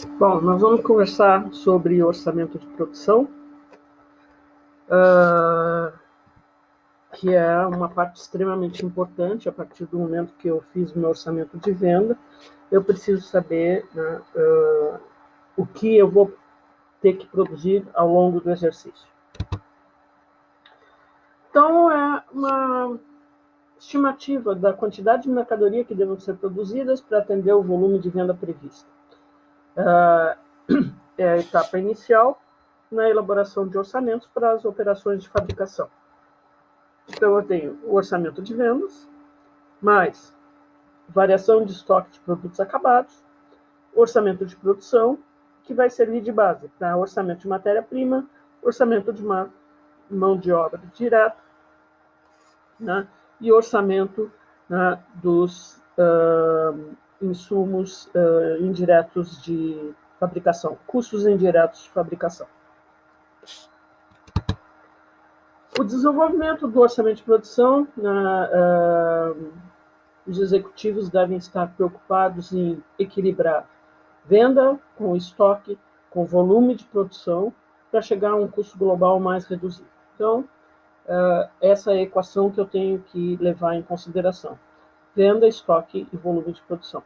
Bom, nós vamos conversar sobre orçamento de produção, que é uma parte extremamente importante. A partir do momento que eu fiz o meu orçamento de venda, eu preciso saber, né, o que eu vou ter que produzir ao longo do exercício. Então, é uma estimativa da quantidade de mercadoria que devem ser produzidas para atender o volume de venda previsto. É a etapa inicial na elaboração de orçamentos para as operações de fabricação. Então, eu tenho o orçamento de vendas, mais variação de estoque de produtos acabados, orçamento de produção, que vai servir de base para orçamento de matéria-prima, orçamento de mão de obra direta, né, e orçamento, né, dos insumos indiretos de fabricação, custos indiretos de fabricação. O desenvolvimento do orçamento de produção, os executivos devem estar preocupados em equilibrar venda com estoque, com volume de produção, para chegar a um custo global mais reduzido. Então, essa é a equação que eu tenho que levar em consideração: venda, estoque e volume de produção.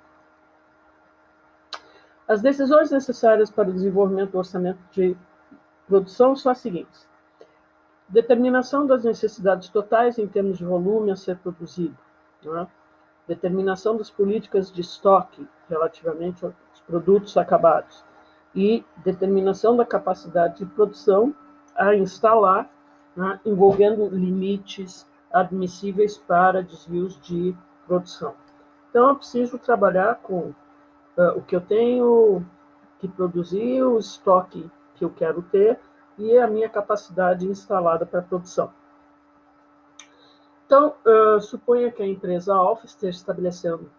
As decisões necessárias para o desenvolvimento do orçamento de produção são as seguintes: determinação das necessidades totais em termos de volume a ser produzido, né? Determinação das políticas de estoque relativamente aos produtos acabados e determinação da capacidade de produção a instalar, né, envolvendo limites admissíveis para desvios de produção. Então, eu preciso trabalhar com o que eu tenho que produzir, o estoque que eu quero ter e a minha capacidade instalada para a produção. Então, suponha que a empresa Alfa esteja estabelecendo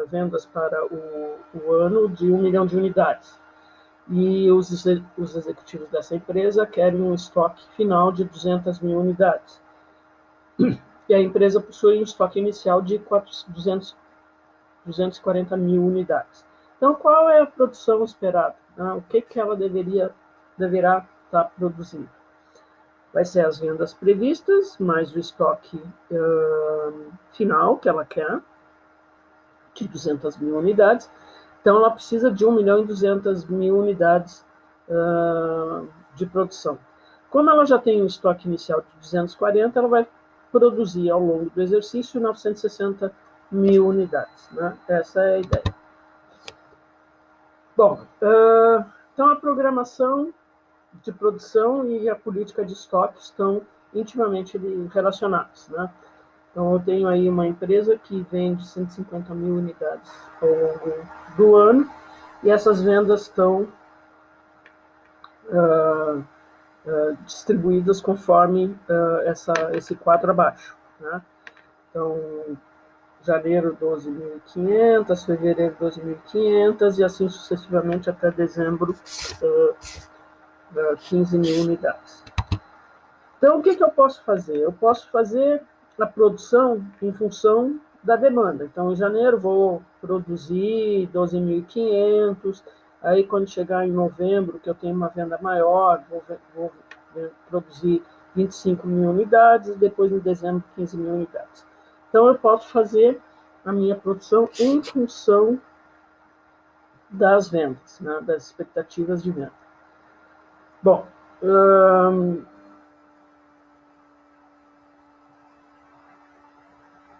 vendas para o ano de 1 milhão de unidades. E os executivos dessa empresa querem um estoque final de 200 mil unidades. E a empresa possui um estoque inicial de 240 mil unidades. Então, qual é a produção esperada? O que ela deverá estar produzindo? Vai ser as vendas previstas, mais o estoque final que ela quer, de 200 mil unidades. Então, ela precisa de 1 milhão e 200 mil unidades de produção. Como ela já tem um estoque inicial de 240, ela vai produzir ao longo do exercício 960 mil unidades, né? Essa é a ideia. Bom, então a programação de produção e a política de estoque estão intimamente relacionados, né? Então, eu tenho aí uma empresa que vende 150 mil unidades ao longo do ano, e essas vendas estão distribuídas conforme esse quadro abaixo, né? Então, janeiro, 12.500, fevereiro, 12.500, e assim sucessivamente até dezembro, 15 mil unidades. Então, o que eu posso fazer? Eu posso fazer a produção em função da demanda. Então, em janeiro, vou produzir 12.500, aí quando chegar em novembro, que eu tenho uma venda maior, vou produzir 25 mil unidades, e depois em dezembro, 15 mil unidades. Então, eu posso fazer a minha produção em função das vendas, né, das expectativas de venda. Bom,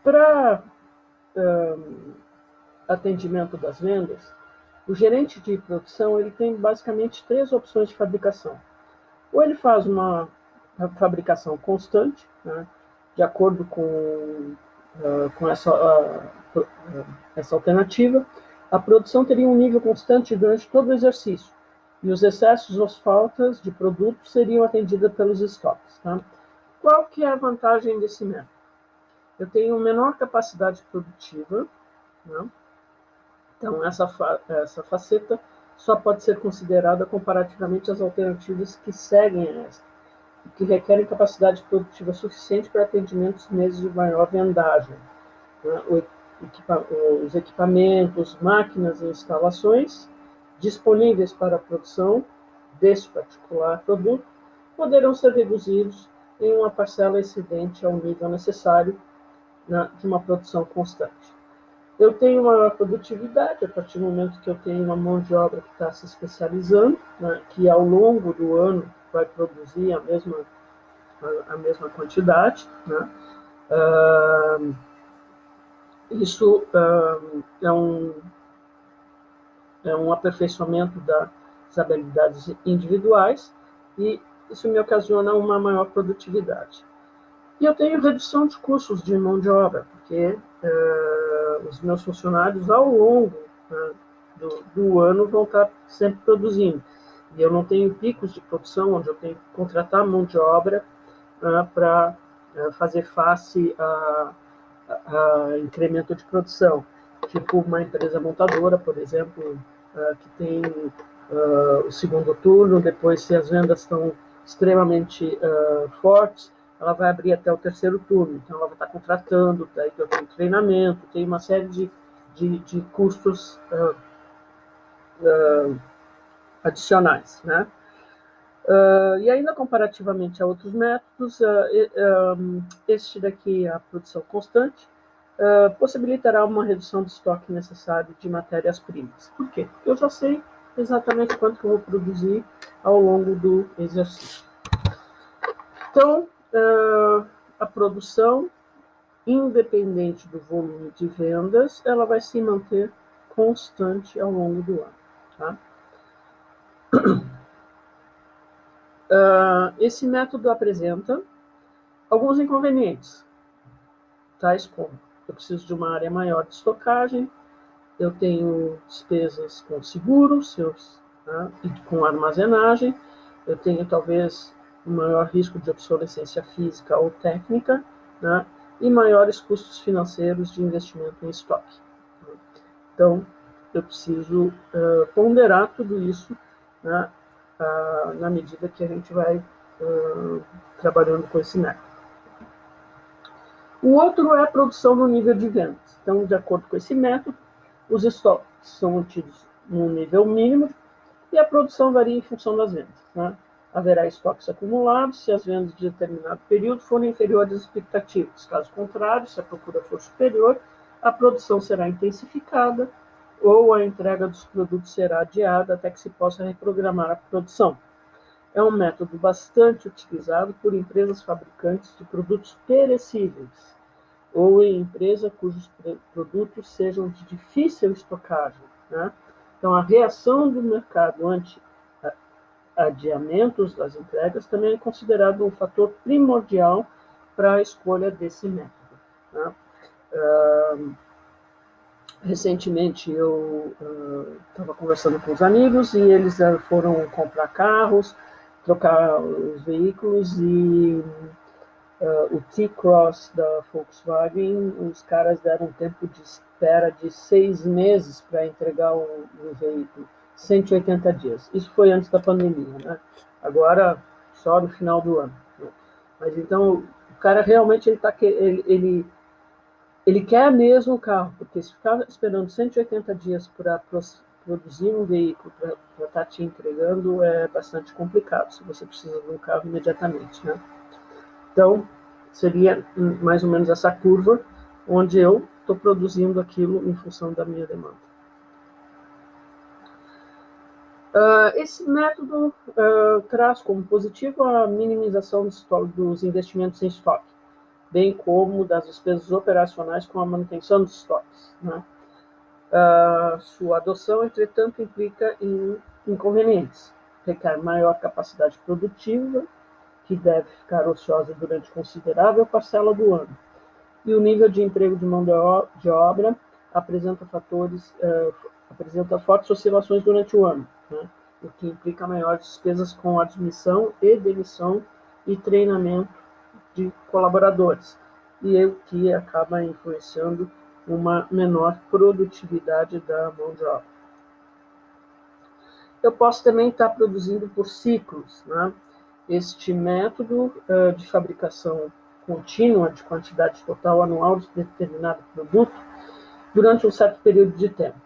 para atendimento das vendas, o gerente de produção ele tem basicamente 3 opções de fabricação. Ou ele faz uma fabricação constante, né, de acordo com essa alternativa, a produção teria um nível constante durante todo o exercício, e os excessos ou faltas de produtos seriam atendidas pelos estoques. Tá? Qual que é a vantagem desse método? Eu tenho menor capacidade produtiva, né? Então, essa faceta só pode ser considerada comparativamente às alternativas que seguem esta, que requerem capacidade produtiva suficiente para atendimentos meses de maior vendagem. Né? Os equipamentos, máquinas e instalações disponíveis para a produção deste particular produto poderão ser reduzidos em uma parcela excedente ao nível necessário de uma produção constante. Eu tenho maior produtividade a partir do momento que eu tenho uma mão de obra que está se especializando, né, que ao longo do ano vai produzir a mesma quantidade, né? Isso é um aperfeiçoamento das habilidades individuais e isso me ocasiona uma maior produtividade. E eu tenho redução de custos de mão de obra, porque os meus funcionários, ao longo do ano, vão estar sempre produzindo. E eu não tenho picos de produção, onde eu tenho que contratar mão de obra para fazer face a incremento de produção. Tipo uma empresa montadora, por exemplo, que tem o segundo turno, depois, se as vendas estão extremamente fortes, ela vai abrir até o terceiro turno. Então, ela vai estar contratando, daí eu tenho treinamento, tem uma série de custos adicionais, né? E ainda comparativamente a outros métodos, este daqui, a produção constante, possibilitará uma redução do estoque necessário de matérias-primas. Por quê? Porque eu já sei exatamente quanto que eu vou produzir ao longo do exercício. Então, a produção, independente do volume de vendas, ela vai se manter constante ao longo do ano. Tá? Esse método apresenta alguns inconvenientes, tais como eu preciso de uma área maior de estocagem, eu tenho despesas com seguros, e com armazenagem, eu tenho talvez um maior risco de obsolescência física ou técnica, né, e maiores custos financeiros de investimento em estoque. Então, eu preciso ponderar tudo isso, né, na medida que a gente vai trabalhando com esse método. O outro é a produção no nível de vendas. Então, de acordo com esse método, os estoques são mantidos num nível mínimo e a produção varia em função das vendas. Né? Haverá estoques acumulados se as vendas de determinado período forem inferiores às expectativas. Caso contrário, se a procura for superior, a produção será intensificada ou a entrega dos produtos será adiada até que se possa reprogramar a produção. É um método bastante utilizado por empresas fabricantes de produtos perecíveis ou em empresa cujos produtos sejam de difícil estocagem. Né? Então, a reação do mercado ante adiamentos das entregas também é considerado um fator primordial para a escolha desse método. Né? Recentemente, eu estava conversando com os amigos e eles foram comprar carros, trocar os veículos e o T-Cross da Volkswagen, os caras deram um tempo de espera de 6 meses para entregar o veículo, 180 dias. Isso foi antes da pandemia, né? Agora, só no final do ano. Né? Mas então, o cara realmente ele quer mesmo o carro, porque se ficar esperando 180 dias para produzir um veículo para estar te entregando, é bastante complicado, se você precisa de um carro imediatamente, né? Então, seria mais ou menos essa curva, onde eu estou produzindo aquilo em função da minha demanda. Esse método traz como positivo a minimização dos investimentos em estoque, bem como das despesas operacionais com a manutenção dos estoques. Né? Sua adoção, entretanto, implica em inconvenientes, requer maior capacidade produtiva, que deve ficar ociosa durante considerável parcela do ano. E o nível de emprego de mão de obra apresenta fortes oscilações durante o ano, né? O que implica maiores despesas com admissão e demissão e treinamento de colaboradores, e o que acaba influenciando uma menor produtividade da mão de obra. Eu posso também estar produzindo por ciclos, né? Este método de fabricação contínua de quantidade total anual de determinado produto durante um certo período de tempo.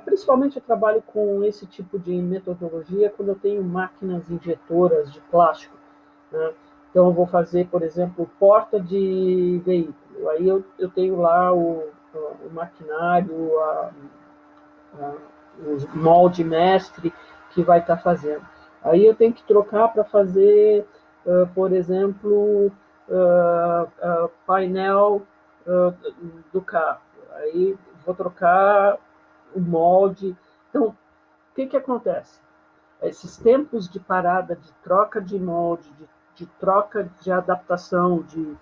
Principalmente eu trabalho com esse tipo de metodologia quando eu tenho máquinas injetoras de plástico, né? Então, eu vou fazer, por exemplo, porta de veículo. Aí eu tenho lá o maquinário, o molde mestre que vai estar fazendo. Aí eu tenho que trocar para fazer, por exemplo, painel do carro. Aí vou trocar o molde. Então, o que acontece? Esses tempos de parada, de troca de molde, de troca de adaptação de,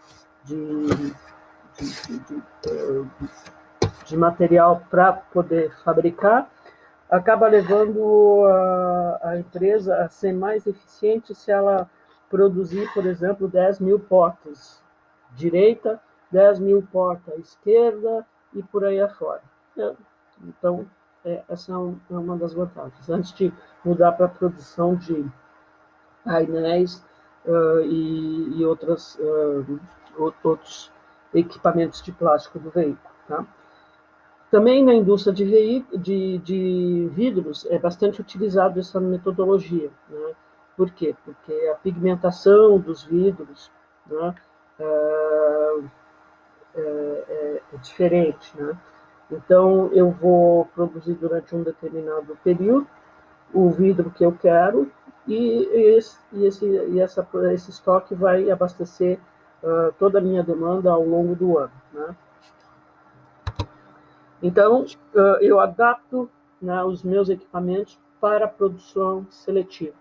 de material para poder fabricar, acaba levando a empresa a ser mais eficiente se ela produzir, por exemplo, 10 mil portas direita, 10 mil portas esquerda e por aí afora. Então, essa é uma das vantagens. Antes de mudar para a produção de painéis e outros equipamentos de plástico do veículo. Tá? Também na indústria de vidros é bastante utilizado essa metodologia. Né? Por quê? Porque a pigmentação dos vidros, né, é diferente. Né? Então, eu vou produzir durante um determinado período o vidro que eu quero e esse estoque vai abastecer toda a minha demanda ao longo do ano. Né? Então, eu adapto, né, os meus equipamentos para a produção seletiva.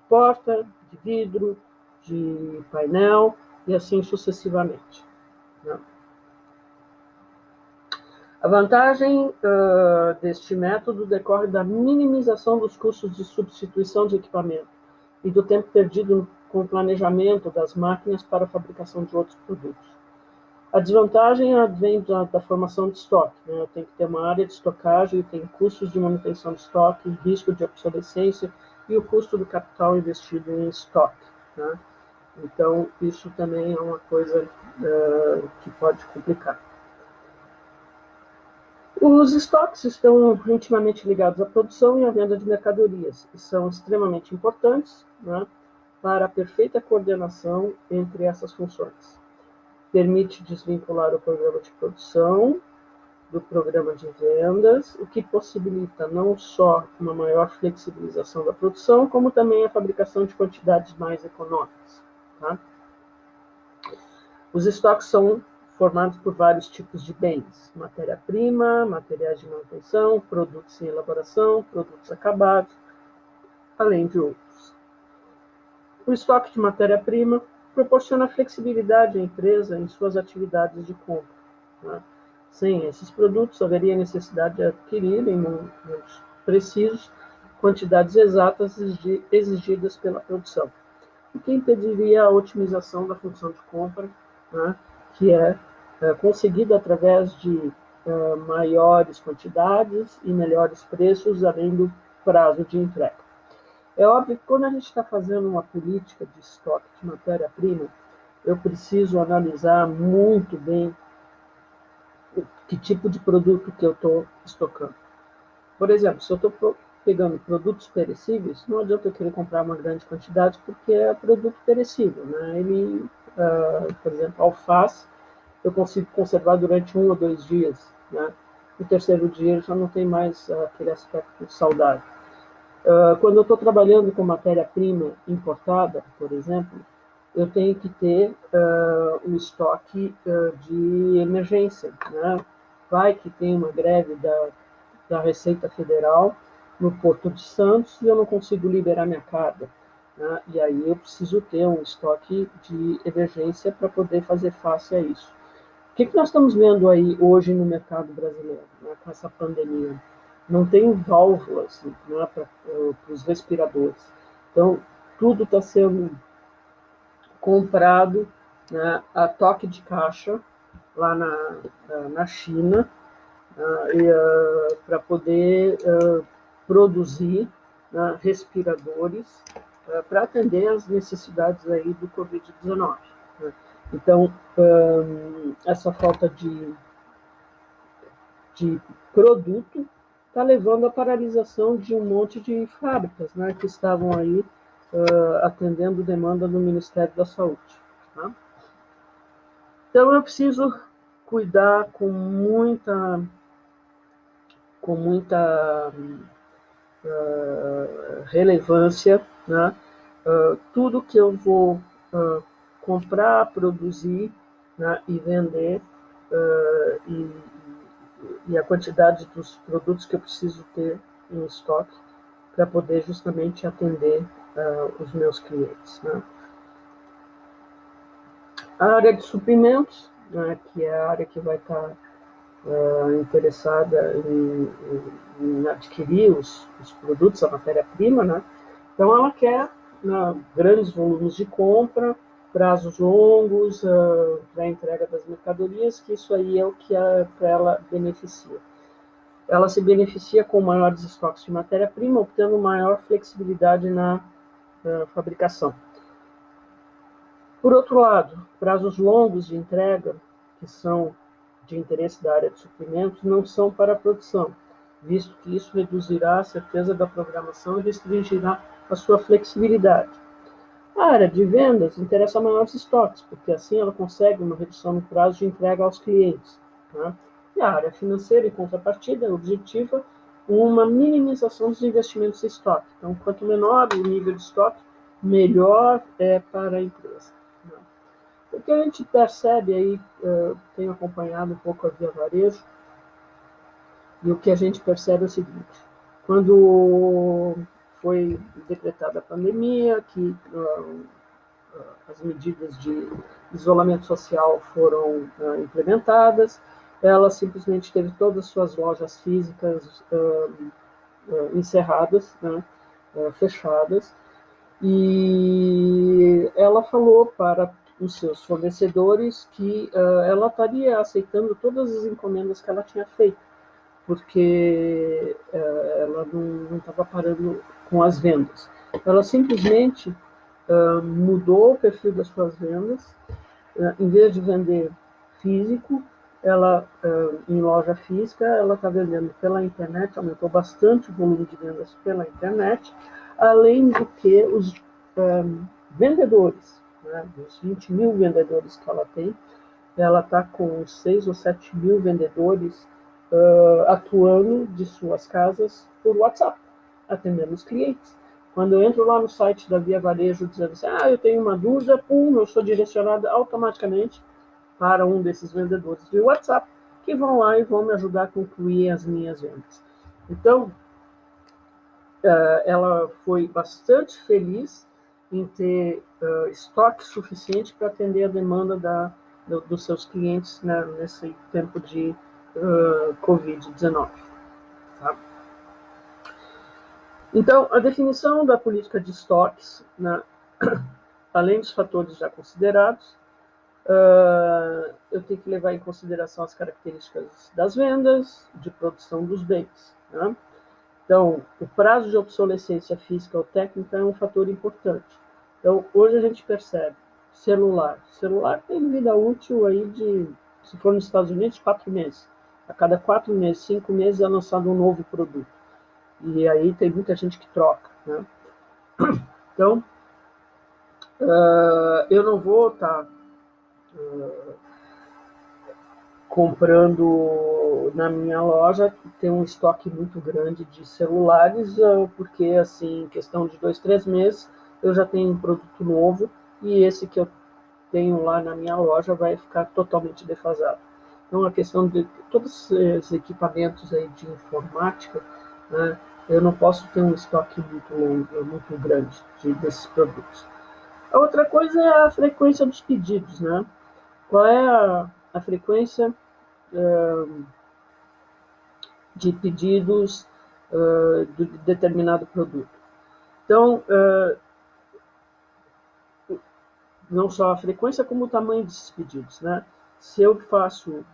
Porta, de vidro, de painel e assim sucessivamente. Né? A vantagem deste método decorre da minimização dos custos de substituição de equipamento e do tempo perdido com o planejamento das máquinas para a fabricação de outros produtos. A desvantagem vem da formação de estoque. Né? Eu tenho que ter uma área de estocagem, tem custos de manutenção de estoque, risco de obsolescência e o custo do capital investido em estoque. Né? Então, isso também é uma coisa que pode complicar. Os estoques estão intimamente ligados à produção e à venda de mercadorias e são extremamente importantes, né, para a perfeita coordenação entre essas funções. Permite desvincular o programa de produção do programa de vendas, o que possibilita não só uma maior flexibilização da produção, como também a fabricação de quantidades mais econômicas. Tá? Os estoques são formados por vários tipos de bens: matéria-prima, materiais de manutenção, produtos em elaboração, produtos acabados, além de outros. O estoque de matéria-prima proporciona flexibilidade à empresa em suas atividades de compra. Né? Sem esses produtos, haveria necessidade de adquirir, em momentos precisos, quantidades exatas exigidas pela produção, o que impediria a otimização da função de compra, né, que é conseguida através de maiores quantidades e melhores preços, além do prazo de entrega. É óbvio que quando a gente está fazendo uma política de estoque de matéria-prima, eu preciso analisar muito bem que tipo de produto que eu estou estocando. Por exemplo, se eu estou pegando produtos perecíveis, não adianta eu querer comprar uma grande quantidade, porque é produto perecível. Né? Ele, por exemplo, alface, eu consigo conservar durante 1 ou 2 dias. Né? No terceiro dia, ele já não tem mais aquele aspecto saudável. Quando eu estou trabalhando com matéria-prima importada, por exemplo, eu tenho que ter um estoque de emergência. Né? Vai que tem uma greve da Receita Federal no Porto de Santos e eu não consigo liberar minha carga. Né? E aí eu preciso ter um estoque de emergência para poder fazer face a isso. O que nós estamos vendo aí hoje no mercado brasileiro, né, com essa pandemia? Não tem válvulas, né, para os respiradores. Então, tudo está sendo comprado, né, a toque de caixa lá na China, para poder produzir, né, respiradores para atender às necessidades aí do Covid-19. Né? Então, essa falta de produto está levando à paralisação de um monte de fábricas, né, que estavam aí atendendo demanda do Ministério da Saúde. Tá? Então, eu preciso cuidar com muita relevância, né, tudo que eu vou comprar, produzir, né, e vender, e a quantidade dos produtos que eu preciso ter em estoque para poder justamente atender os meus clientes. Né? A área de suprimentos, né, que é a área que vai estar interessada em adquirir os produtos, a matéria-prima, né? Então ela quer grandes volumes de compra, prazos longos para a entrega das mercadorias, que isso aí é o que para ela beneficia. Ela se beneficia com maiores estoques de matéria-prima, obtendo maior flexibilidade na fabricação. Por outro lado, prazos longos de entrega, que são de interesse da área de suprimentos, não são para a produção, visto que isso reduzirá a certeza da programação e restringirá a sua flexibilidade. A área de vendas interessa maiores estoques, porque assim ela consegue uma redução no prazo de entrega aos clientes. Né? E a área financeira, em contrapartida, objetiva uma minimização dos investimentos em estoque. Então, quanto menor o nível de estoque, melhor é para a empresa. Né? O que a gente percebe aí, tenho acompanhado um pouco a Via Varejo, e o que a gente percebe é o seguinte: quando foi decretada a pandemia, que as medidas de isolamento social foram implementadas, ela simplesmente teve todas as suas lojas físicas encerradas, né, fechadas, e ela falou para os seus fornecedores que ela estaria aceitando todas as encomendas que ela tinha feito, porque ela não estava parando com as vendas. Ela simplesmente mudou o perfil das suas vendas. Em vez de vender físico, ela em loja física, ela está vendendo pela internet, aumentou bastante o volume de vendas pela internet, além do que os vendedores, né, dos 20 mil vendedores que ela tem, ela está com 6 ou 7 mil vendedores atuando de suas casas por WhatsApp, atendendo os clientes. Quando eu entro lá no site da Via Varejo dizendo assim, eu tenho uma dúvida, eu sou direcionada automaticamente para um desses vendedores de WhatsApp, que vão lá e vão me ajudar a concluir as minhas vendas. Então, ela foi bastante feliz em ter estoque suficiente para atender a demanda dos seus clientes, né, nesse tempo de Covid-19. Tá? Então, a definição da política de estoques, né, além dos fatores já considerados, eu tenho que levar em consideração as características das vendas, de produção dos bens. Né? Então, o prazo de obsolescência física ou técnica é um fator importante. Então, hoje a gente percebe celular. Celular tem vida útil aí de, se for nos Estados Unidos, 4 meses. A cada 4 meses, 5 meses é lançado um novo produto. E aí tem muita gente que troca. Né? Então, eu não vou estar comprando na minha loja, tem um estoque muito grande de celulares, porque assim, em questão de 2, 3 meses, eu já tenho um produto novo e esse que eu tenho lá na minha loja vai ficar totalmente defasado. Então, a questão de todos esses equipamentos aí de informática, né, eu não posso ter um estoque muito longo, muito grande desses produtos. A outra coisa é a frequência dos pedidos, né? Qual é a frequência de pedidos de determinado produto? Então, não só a frequência, como o tamanho desses pedidos. Né? Se eu faço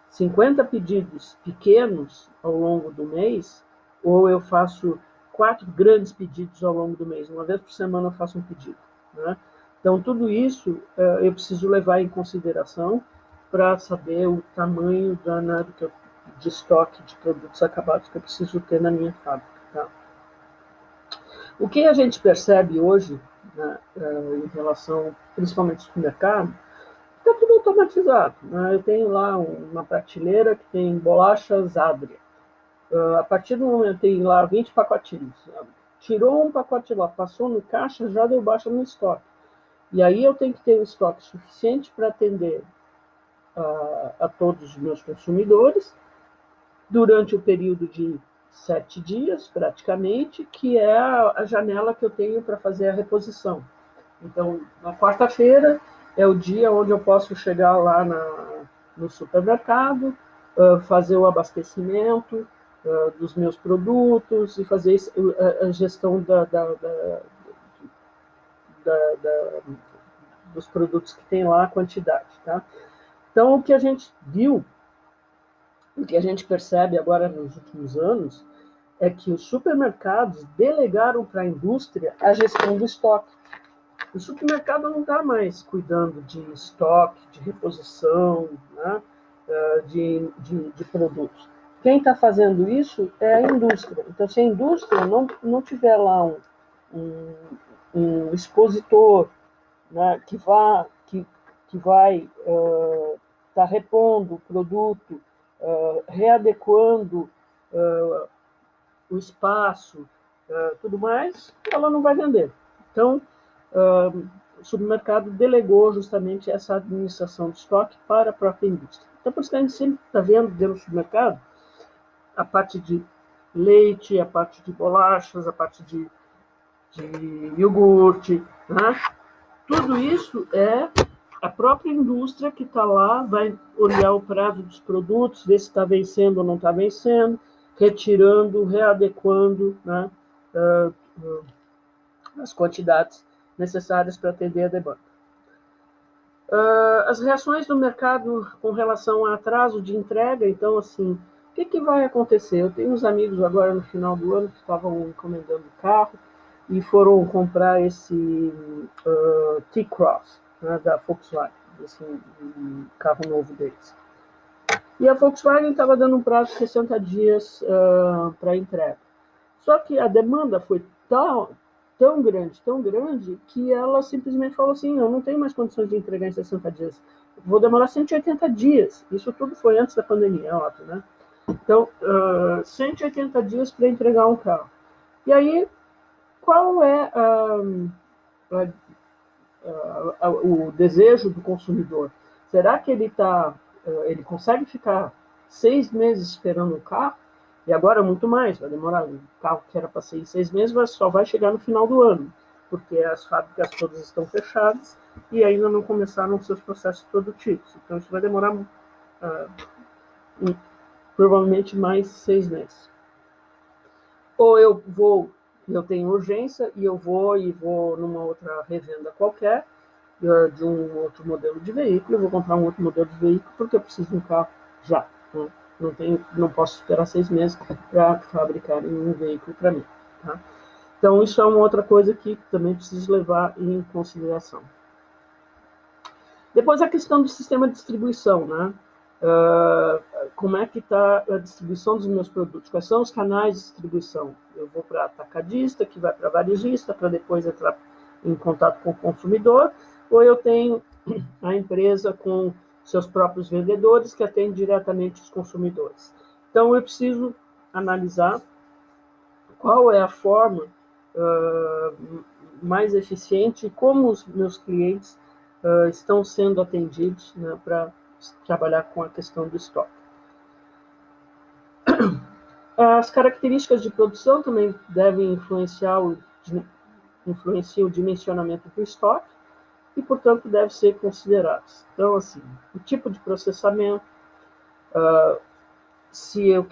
50 pedidos pequenos ao longo do mês, ou eu faço 4 grandes pedidos ao longo do mês, uma vez por semana eu faço um pedido. Né? Então, tudo isso eu preciso levar em consideração para saber o tamanho danado que eu de estoque de produtos acabados que eu preciso ter na minha fábrica. Tá? O que a gente percebe hoje, né, em relação, principalmente ao supermercado, está tudo automatizado. Né? Eu tenho lá uma prateleira que tem bolachas Adria. A partir do momento tem lá 20 pacotinhos. Tirou um pacote lá, passou no caixa, já deu baixa no estoque. E aí eu tenho que ter um estoque suficiente para atender a todos os meus consumidores durante o período de 7 dias, praticamente, que é a janela que eu tenho para fazer a reposição. Então, na quarta-feira é o dia onde eu posso chegar lá no supermercado, fazer o abastecimento dos meus produtos e fazer a gestão dos produtos que tem lá, a quantidade. Tá? Então, o que a gente viu, o que a gente percebe agora nos últimos anos, é que os supermercados delegaram para a indústria a gestão do estoque. O supermercado não está mais cuidando de estoque, de reposição, né, de produtos. Quem está fazendo isso é a indústria. Então, se a indústria não tiver lá um expositor, né, que vai estar repondo o produto, readequando o espaço, tudo mais, ela não vai vender. Então, o supermercado delegou justamente essa administração de estoque para a própria indústria. Então, por isso que a gente sempre está vendo dentro do supermercado a parte de leite, a parte de bolachas, a parte de iogurte, né? Tudo isso é a própria indústria que está lá, vai olhar o prazo dos produtos, ver se está vencendo ou não está vencendo, retirando, readequando, né, as quantidades necessárias para atender a demanda. As reações do mercado com relação a atraso de entrega, então, assim, o que vai acontecer? Eu tenho uns amigos agora no final do ano que estavam encomendando carro e foram comprar esse T-Cross, né, da Volkswagen, esse carro novo deles. E a Volkswagen estava dando um prazo de 60 dias para entrega. Só que a demanda foi tão grande, que ela simplesmente falou assim, eu não tenho mais condições de entregar em 60 dias. Vou demorar 180 dias. Isso tudo foi antes da pandemia, é óbvio, né? Então, 180 dias para entregar um carro. E aí, qual é o desejo do consumidor? Será que ele consegue ficar 6 meses esperando o carro? E agora muito mais, vai demorar. O carro que era para sair 6 meses só vai chegar no final do ano, porque as fábricas todas estão fechadas e ainda não começaram os seus processos produtivos. Então isso vai demorar provavelmente mais 6 meses. Ou eu tenho urgência e vou numa outra revenda qualquer de um outro modelo de veículo, eu vou comprar um outro modelo de veículo porque eu preciso de um carro já. Né? Não posso esperar 6 meses para fabricarem um veículo para mim. Tá? Então, isso é uma outra coisa que também preciso levar em consideração. Depois, a questão do sistema de distribuição. Né? Como é que está a distribuição dos meus produtos? Quais são os canais de distribuição? Eu vou para atacadista, que vai para varejista, para depois entrar em contato com o consumidor, ou eu tenho a empresa com seus próprios vendedores que atende diretamente os consumidores. Então, eu preciso analisar qual é a forma mais eficiente e como os meus clientes estão sendo atendidos, né, para trabalhar com a questão do estoque. As características de produção também devem influenciar o dimensionamento do estoque e, portanto, devem ser considerados. Então, assim, o tipo de processamento, se eu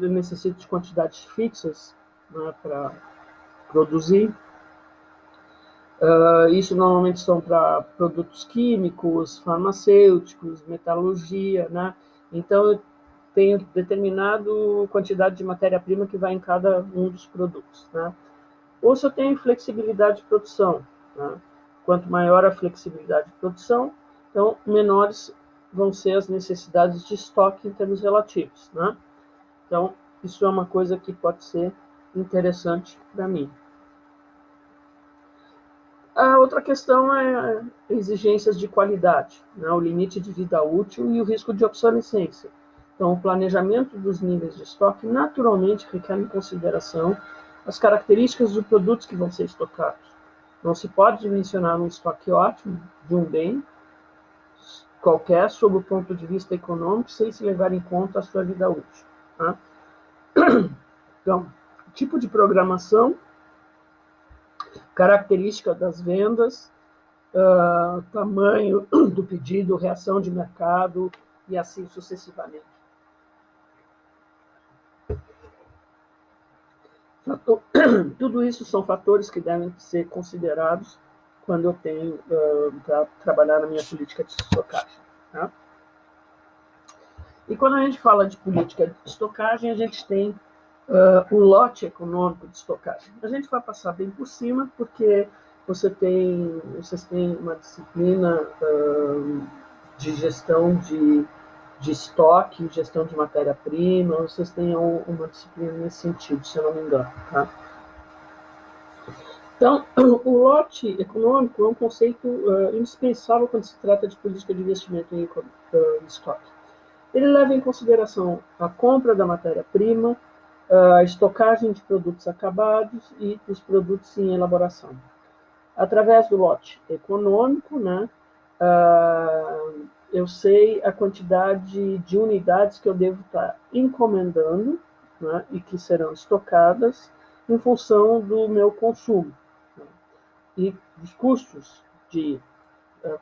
necessito de quantidades fixas, né, para produzir. Isso normalmente são para produtos químicos, farmacêuticos, metalurgia, né? Então, eu tenho determinada quantidade de matéria-prima que vai em cada um dos produtos, né? Ou se eu tenho flexibilidade de produção, né? Quanto maior a flexibilidade de produção, então menores vão ser as necessidades de estoque em termos relativos, né? Então, isso é uma coisa que pode ser interessante para mim. A outra questão é exigências de qualidade, né? O limite de vida útil e o risco de obsolescência. Então, o planejamento dos níveis de estoque naturalmente requer em consideração as características dos produtos que vão ser estocados. Não se pode dimensionar um estoque ótimo de um bem qualquer, sob o ponto de vista econômico, sem se levar em conta a sua vida útil. Tá? Então, tipo de programação, característica das vendas, tamanho do pedido, reação de mercado e assim sucessivamente. Tudo isso são fatores que devem ser considerados quando eu tenho para trabalhar na minha política de estocagem. Tá? E quando a gente fala de política de estocagem, a gente tem o lote econômico de estocagem. A gente vai passar bem por cima, porque vocês têm uma disciplina de gestão de estoque, gestão de matéria-prima, vocês têm uma disciplina nesse sentido, se eu não me engano. Tá? Então, o lote econômico é um conceito indispensável quando se trata de política de investimento em estoque. Ele leva em consideração a compra da matéria-prima, a estocagem de produtos acabados e dos produtos em elaboração. Através do lote econômico, né, eu sei a quantidade de unidades que eu devo estar encomendando, né, e que serão estocadas em função do meu consumo, né, e dos custos de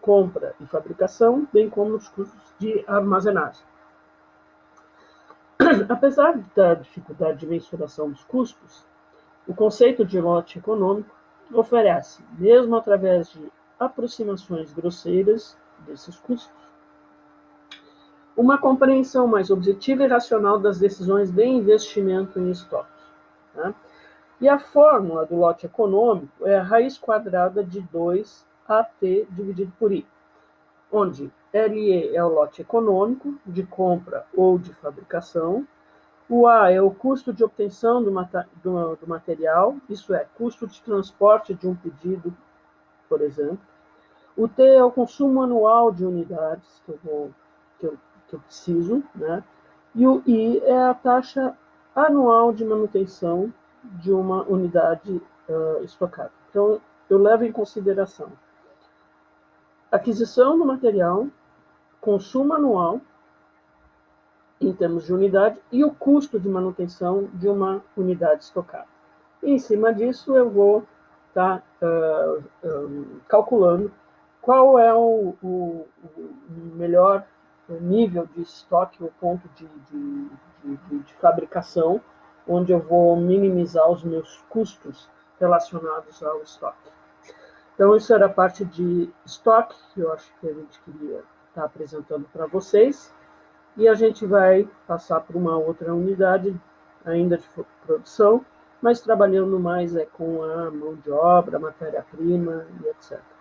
compra e fabricação, bem como os custos de armazenagem. Apesar da dificuldade de mensuração dos custos, o conceito de lote econômico oferece, mesmo através de aproximações grosseiras desses custos, uma compreensão mais objetiva e racional das decisões de investimento em estoques. Né? E a fórmula do lote econômico é a raiz quadrada de 2AT dividido por I, onde LE é o lote econômico, de compra ou de fabricação, o A é o custo de obtenção do material, isso é, custo de transporte de um pedido, por exemplo. O T é o consumo anual de unidades que eu preciso, né? E o I é a taxa anual de manutenção de uma unidade estocada. Então, eu levo em consideração aquisição do material, consumo anual, em termos de unidade, e o custo de manutenção de uma unidade estocada. E, em cima disso, eu vou estar calculando qual é o melhor nível de estoque, o ponto de fabricação, onde eu vou minimizar os meus custos relacionados ao estoque. Então, isso era a parte de estoque, que eu acho que a gente queria estar apresentando para vocês. E a gente vai passar por uma outra unidade ainda de produção, mas trabalhando mais com a mão de obra, matéria-prima e etc.